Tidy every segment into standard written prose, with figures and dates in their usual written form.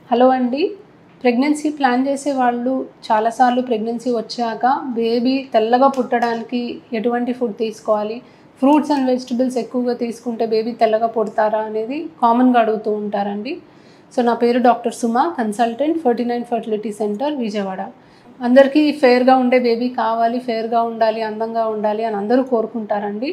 Hello అండి. Pregnancy plan చేసే వాళ్ళు చాలాసార్లు ప్రెగ్నెన్సీ వచ్చాక బేబీ తెల్లగా పుట్టడానికి ఎటువంటి ఫుడ్ తీసుకోవాలి, ఫ్రూట్స్ అండ్ వెజిటబుల్స్ ఎక్కువగా తీసుకుంటే బేబీ తెల్లగా పుడతారా అనేది కామన్గా అడుగుతూ ఉంటారండి. సో నా పేరు doctor Suma, consultant 49 fertility centre Vijayawada. అందరికీ ఫెయిర్గా ఉండే బేబీ కావాలి, ఫెయిర్గా ఉండాలి, అందంగా ఉండాలి అని అందరూ కోరుకుంటారండి.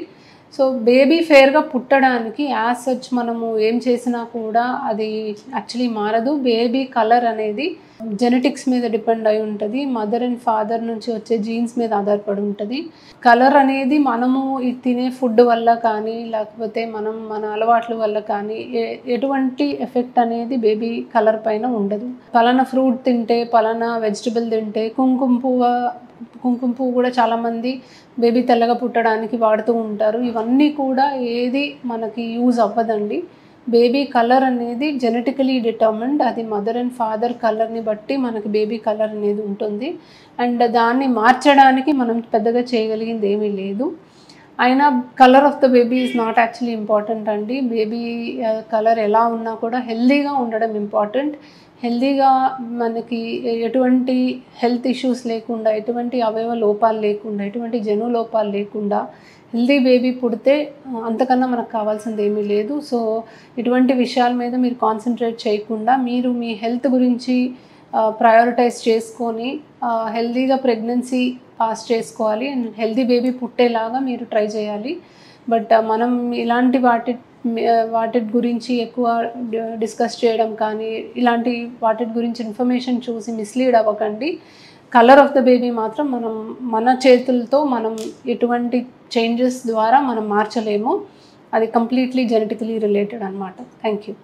సో బేబీ ఫెయిర్గా పుట్టడానికి యాజ్ సచ్ మనము ఏం చేసినా కూడా అది యాక్చువల్లీ మారదు. బేబీ కలర్ అనేది జెనెటిక్స్ మీద డిపెండ్ అయి ఉంటుంది. మదర్ అండ్ ఫాదర్ నుంచి వచ్చే జీన్స్ మీద ఆధారపడి ఉంటుంది. కలర్ అనేది మనము తినే ఫుడ్ వల్ల కానీ లేకపోతే మన అలవాట్ల వల్ల కానీ ఎటువంటి ఎఫెక్ట్ అనేది బేబీ కలర్ పైన ఉండదు. పలానా ఫ్రూట్ తింటే, పలానా వెజిటబుల్ తింటే, కుంకుమ పువ్వు కూడా చాలామంది బేబీ తెల్లగా పుట్టడానికి వాడుతూ ఉంటారు. ఇవన్నీ కూడా ఏది మనకి యూజ్ అవ్వదండి. బేబీ కలర్ అనేది జెనెటికలీ డిటర్మిన్డ్. అది మదర్ అండ్ ఫాదర్ కలర్ని బట్టి మనకి బేబీ కలర్ అనేది ఉంటుంది. అండ్ దాన్ని మార్చడానికి మనం పెద్దగా చేయగలిగింది ఏమీ లేదు. అయినా colour of the baby is not actually important అండి. బేబీ కలర్ ఎలా ఉన్నా కూడా హెల్దీగా ఉండడం ఇంపార్టెంట్. హెల్దీగా మనకి ఎటువంటి హెల్త్ ఇష్యూస్ లేకుండా, ఎటువంటి అవయవ లోపాలు లేకుండా, ఎటువంటి జన్యు లోపాలు లేకుండా హెల్దీ బేబీ పుడితే అంతకన్నా మనకు కావాల్సింది ఏమీ లేదు. సో ఇటువంటి విషయాల మీద మీరు కాన్సన్ట్రేట్ చేయకుండా మీరు మీ హెల్త్ గురించి ప్రయారిటైజ్ చేసుకొని హెల్దీగా ప్రెగ్నెన్సీ పాస్ చేసుకోవాలి అండ్ హెల్దీ బేబీ పుట్టేలాగా మీరు ట్రై చేయాలి. బట్ మనం ఇలాంటి వాటి గురించి ఎక్కువ డిస్కస్ చేయడం కానీ, ఇలాంటి వాటి గురించి ఇన్ఫర్మేషన్ చూసి మిస్లీడ్ అవ్వకండి. కలర్ ఆఫ్ ద బేబీ మాత్రం మన చేతులతో మనం ఎటువంటి చేంజెస్ ద్వారా మనం మార్చలేము. అది కంప్లీట్లీ జెనెటికలీ రిలేటెడ్ అనమాట. Thank you.